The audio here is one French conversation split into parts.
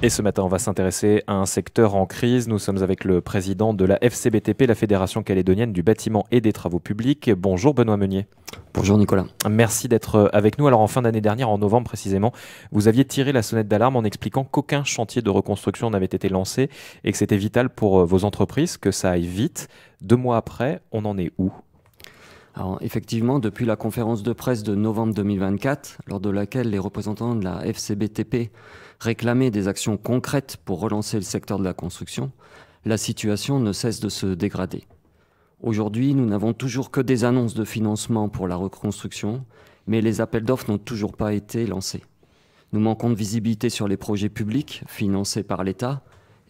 Et ce matin, on va s'intéresser à un secteur en crise. Nous sommes avec le président de la FCBTP, la Fédération calédonienne du bâtiment et des travaux publics. Bonjour Benoît Meunier. Bonjour Nicolas. Merci d'être avec nous. Alors en fin d'année dernière, en novembre précisément, vous aviez tiré la sonnette d'alarme en expliquant qu'aucun chantier de reconstruction n'avait été lancé et que c'était vital pour vos entreprises, que ça aille vite. 2 mois après, on en est où ? Alors effectivement, depuis la conférence de presse de novembre 2024, lors de laquelle les représentants de la FCBTP réclamaient des actions concrètes pour relancer le secteur de la construction, la situation ne cesse de se dégrader. Aujourd'hui, nous n'avons toujours que des annonces de financement pour la reconstruction, mais les appels d'offres n'ont toujours pas été lancés. Nous manquons de visibilité sur les projets publics financés par l'État,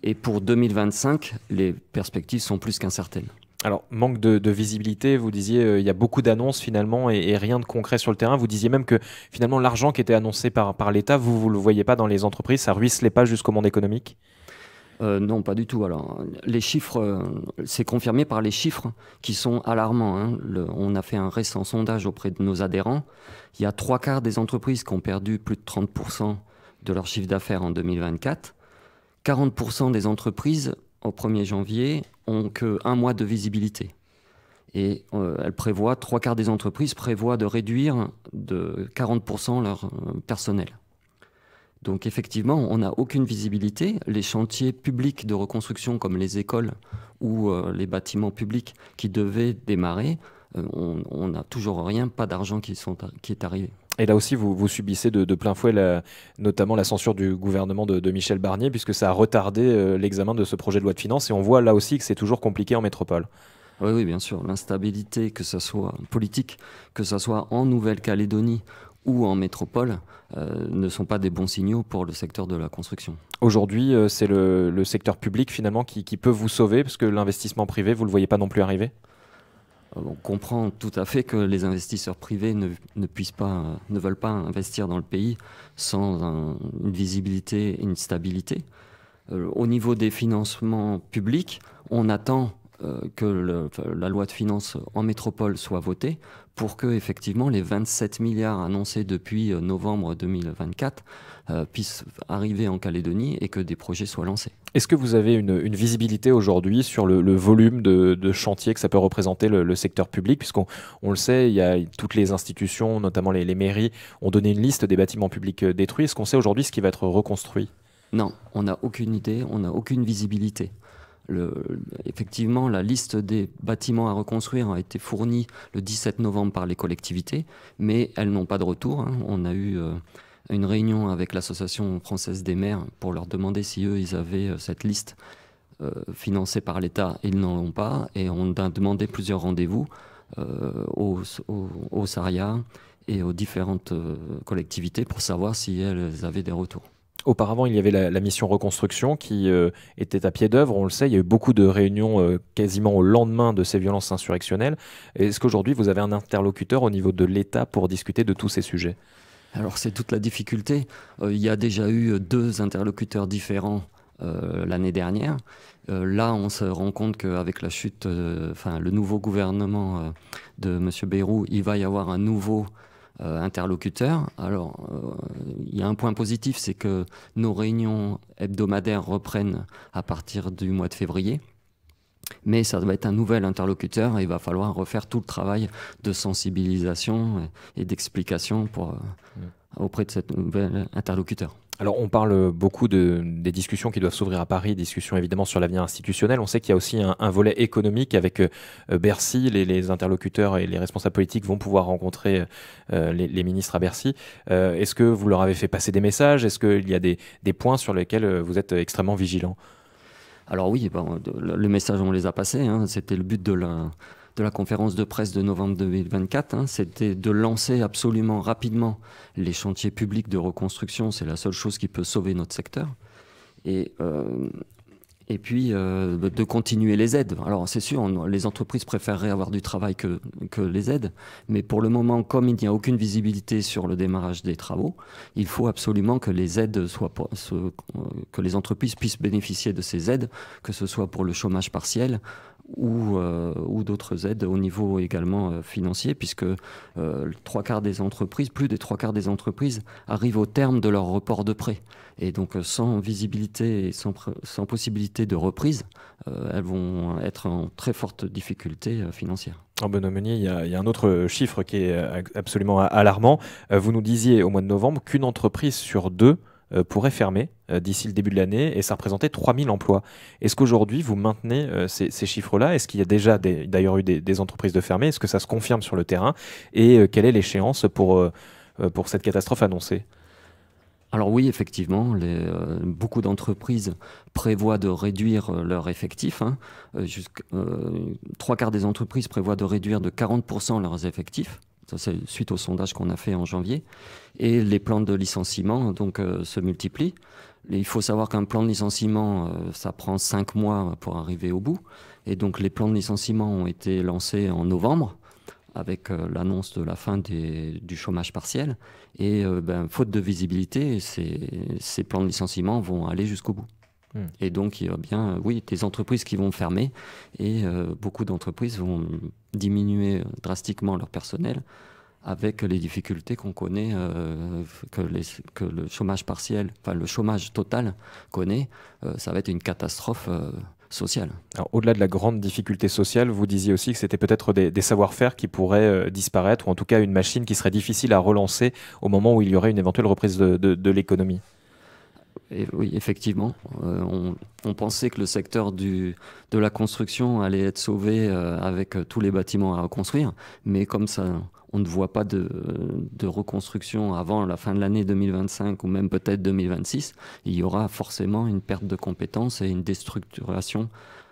et pour 2025, les perspectives sont plus qu'incertaines. Alors, manque de visibilité, vous disiez, il y a beaucoup d'annonces finalement et rien de concret sur le terrain. Vous disiez même que finalement l'argent qui était annoncé par l'État, vous ne le voyez pas dans les entreprises, ça ruisselait pas jusqu'au monde économique ? Non, pas du tout. Alors, les chiffres, c'est confirmé par les chiffres qui sont alarmants, hein. On a fait un récent sondage auprès de nos adhérents. Il y a 3/4 des entreprises qui ont perdu plus de 30% de leur chiffre d'affaires en 2024. 40% des entreprises, au 1er janvier, ont qu'un mois de visibilité. Et 3/4 des entreprises prévoient de réduire de 40% leur personnel. Donc effectivement, on n'a aucune visibilité. Les chantiers publics de reconstruction comme les écoles ou les bâtiments publics qui devaient démarrer, on n'a toujours rien, pas d'argent qui est arrivé. Et là aussi, vous subissez de plein fouet notamment la censure du gouvernement de Michel Barnier, puisque ça a retardé l'examen de ce projet de loi de finances. Et on voit là aussi que c'est toujours compliqué en métropole. Oui, oui, bien sûr. L'instabilité, que ce soit politique, que ce soit en Nouvelle-Calédonie ou en métropole, ne sont pas des bons signaux pour le secteur de la construction. Aujourd'hui, c'est le secteur public finalement qui peut vous sauver, parce que l'investissement privé, vous ne le voyez pas non plus arriver ? On comprend tout à fait que les investisseurs privés ne veulent pas investir dans le pays sans une visibilité et une stabilité. Au niveau des financements publics, on attend que la loi de finances en métropole soit votée pour que effectivement les 27 milliards annoncés depuis novembre 2024 puissent arriver en Calédonie et que des projets soient lancés. Est-ce que vous avez une visibilité aujourd'hui sur le volume de chantiers que ça peut représenter le secteur public ? Puisqu'on le sait, il y a toutes les institutions, notamment les mairies, ont donné une liste des bâtiments publics détruits. Est-ce qu'on sait aujourd'hui ce qui va être reconstruit ? Non, on n'a aucune idée, on n'a aucune visibilité. Effectivement, la liste des bâtiments à reconstruire a été fournie le 17 novembre par les collectivités, mais elles n'ont pas de retour, hein. On a eu une réunion avec l'Association française des maires pour leur demander si eux, ils avaient cette liste financée par l'État. Ils n'en ont pas, et on a demandé plusieurs rendez-vous au SARIA et aux différentes collectivités pour savoir si elles avaient des retours. Auparavant, il y avait la mission reconstruction qui était à pied d'œuvre. On le sait, il y a eu beaucoup de réunions quasiment au lendemain de ces violences insurrectionnelles. Est-ce qu'aujourd'hui, vous avez un interlocuteur au niveau de l'État pour discuter de tous ces sujets ? Alors, c'est toute la difficulté. Il y a déjà eu 2 interlocuteurs différents l'année dernière. Là, on se rend compte qu'avec la chute, le nouveau gouvernement de M. Bayrou, il va y avoir un nouveau interlocuteur. Alors, il y a un point positif, c'est que nos réunions hebdomadaires reprennent à partir du mois de février. Mais ça va être un nouvel interlocuteur et il va falloir refaire tout le travail de sensibilisation et d'explication auprès de cet nouvel interlocuteur. Alors, on parle beaucoup des discussions qui doivent s'ouvrir à Paris, discussions évidemment sur l'avenir institutionnel. On sait qu'il y a aussi un volet économique avec Bercy. Les interlocuteurs et les responsables politiques vont pouvoir rencontrer les ministres à Bercy. Est-ce que vous leur avez fait passer des messages ? Est-ce qu'il y a des points sur lesquels vous êtes extrêmement vigilants ? Alors oui, le message, on les a passés, hein. C'était le but de la conférence de presse de novembre 2024, hein. C'était de lancer absolument rapidement les chantiers publics de reconstruction. C'est la seule chose qui peut sauver notre secteur. Et puis de continuer les aides. Alors c'est sûr, les entreprises préféreraient avoir du travail que les aides, mais pour le moment, comme il n'y a aucune visibilité sur le démarrage des travaux, il faut absolument que les aides que les entreprises puissent bénéficier de ces aides, que ce soit pour le chômage partiel ou d'autres aides au niveau également financier, puisque plus des trois quarts des entreprises arrivent au terme de leur report de prêt. Et donc sans visibilité et sans possibilité de reprise, elles vont être en très forte difficulté financière. Benoît Meunier, il y a un autre chiffre qui est absolument alarmant. Vous nous disiez au mois de novembre qu'une entreprise sur deux pourrait fermer d'ici le début de l'année, et ça représentait 3000 emplois. Est-ce qu'aujourd'hui, vous maintenez ces chiffres-là? Est-ce qu'il y a déjà d'ailleurs eu des entreprises de fermer? Est-ce que ça se confirme sur le terrain? Et quelle est l'échéance pour cette catastrophe annoncée? Alors oui, effectivement, beaucoup d'entreprises prévoient de réduire leur effectif. Trois quarts des entreprises prévoient de réduire de 40% leurs effectifs. Ça, c'est suite au sondage qu'on a fait en janvier. Et les plans de licenciement se multiplient. Il faut savoir qu'un plan de licenciement, ça prend 5 mois pour arriver au bout. Et donc les plans de licenciement ont été lancés en novembre, avec l'annonce de la fin du chômage partiel. Et faute de visibilité, ces plans de licenciement vont aller jusqu'au bout. Et donc, il y a bien, oui, des entreprises qui vont fermer, et beaucoup d'entreprises vont diminuer drastiquement leur personnel, avec les difficultés qu'on connaît, que le chômage partiel, enfin le chômage total connaît. Ça va être une catastrophe sociale. Alors, au-delà de la grande difficulté sociale, vous disiez aussi que c'était peut-être des savoir-faire qui pourraient disparaître, ou en tout cas une machine qui serait difficile à relancer au moment où il y aurait une éventuelle reprise de l'économie. Et oui, effectivement. On pensait que le secteur de la construction allait être sauvé avec tous les bâtiments à reconstruire, mais comme ça, on ne voit pas de reconstruction avant la fin de l'année 2025 ou même peut-être 2026, il y aura forcément une perte de compétences et une déstructuration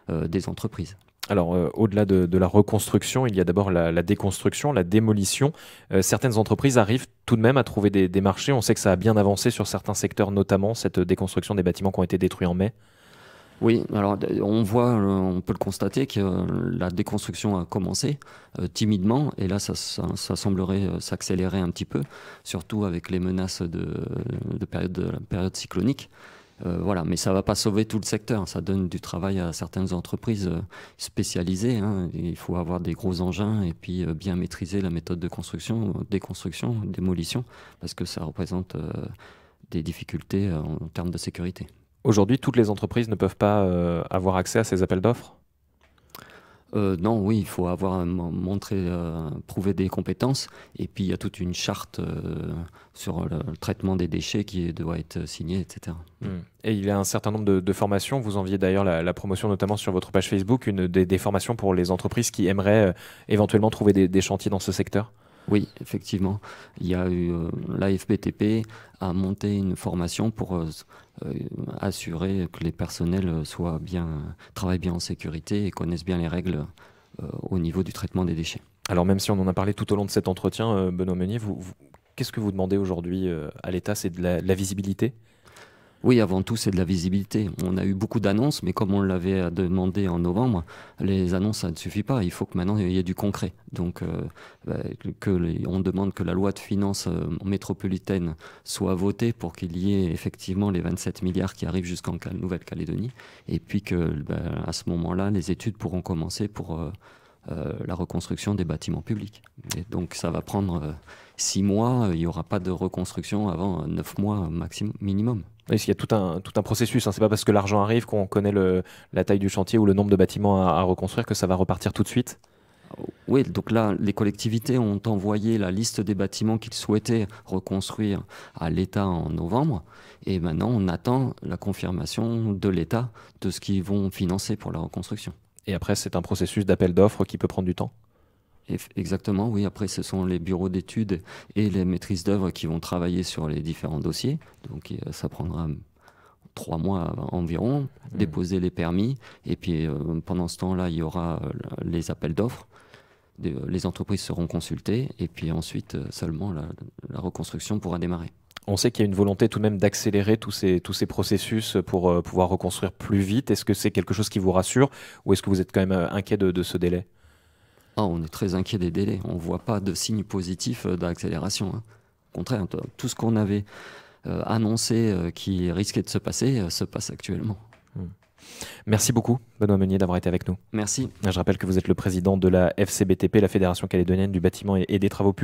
des entreprises. Alors, au-delà de la reconstruction, il y a d'abord la déconstruction, la démolition. Certaines entreprises arrivent tout de même à trouver des marchés. On sait que ça a bien avancé sur certains secteurs, notamment cette déconstruction des bâtiments qui ont été détruits en mai. Oui, alors on peut le constater que la déconstruction a commencé timidement, et là ça semblerait s'accélérer un petit peu, surtout avec les menaces de la période cyclonique. Voilà, mais ça ne va pas sauver tout le secteur. Ça donne du travail à certaines entreprises spécialisées. Il faut avoir des gros engins et puis bien maîtriser la méthode de construction, déconstruction, démolition, parce que ça représente des difficultés en termes de sécurité. Aujourd'hui, toutes les entreprises ne peuvent pas avoir accès à ces appels d'offres? Non, oui, il faut avoir prouver des compétences, et puis il y a toute une charte sur le traitement des déchets qui doit être signée, etc. Et il y a un certain nombre de formations. Vous enviez d'ailleurs la promotion notamment sur votre page Facebook, des formations pour les entreprises qui aimeraient éventuellement trouver des chantiers dans ce secteur. Oui, effectivement. Il y a eu l'AFBTP a monté une formation pour assurer que les personnels travaillent bien en sécurité et connaissent bien les règles au niveau du traitement des déchets. Alors même si on en a parlé tout au long de cet entretien, Benoît Meunier, qu'est-ce que vous demandez aujourd'hui à l'État? C'est de la visibilité? Oui, avant tout, c'est de la visibilité. On a eu beaucoup d'annonces, mais comme on l'avait demandé en novembre, les annonces, ça ne suffit pas. Il faut que maintenant, il y ait du concret. Donc, on demande que la loi de finances métropolitaine soit votée pour qu'il y ait effectivement les 27 milliards qui arrivent jusqu'en Nouvelle-Calédonie. Et puis à ce moment-là, les études pourront commencer pour la reconstruction des bâtiments publics. Et donc, ça va prendre 6 mois. Il n'y aura pas de reconstruction avant 9 mois minimum. Oui, il y a tout un processus. C'est pas parce que l'argent arrive qu'on connaît la taille du chantier ou le nombre de bâtiments à reconstruire que ça va repartir tout de suite. Oui, donc là, les collectivités ont envoyé la liste des bâtiments qu'ils souhaitaient reconstruire à l'État en novembre. Et maintenant, on attend la confirmation de l'État de ce qu'ils vont financer pour la reconstruction. Et après, c'est un processus d'appel d'offres qui peut prendre du temps. Exactement, oui. Après, ce sont les bureaux d'études et les maîtrises d'œuvre qui vont travailler sur les différents dossiers. Donc, ça prendra 3 mois environ, déposer les permis. Et puis, pendant ce temps-là, il y aura les appels d'offres. Les entreprises seront consultées. Et puis ensuite, seulement la reconstruction pourra démarrer. On sait qu'il y a une volonté tout de même d'accélérer tous ces processus pour pouvoir reconstruire plus vite. Est-ce que c'est quelque chose qui vous rassure, ou est-ce que vous êtes quand même inquiet de ce délai? On est très inquiet des délais. On ne voit pas de signe positif d'accélération. Au contraire, tout ce qu'on avait annoncé qui risquait de se passer se passe actuellement. Merci beaucoup, Benoît Meunier, d'avoir été avec nous. Merci. Je rappelle que vous êtes le président de la FCBTP, la Fédération calédonienne du bâtiment et des travaux publics.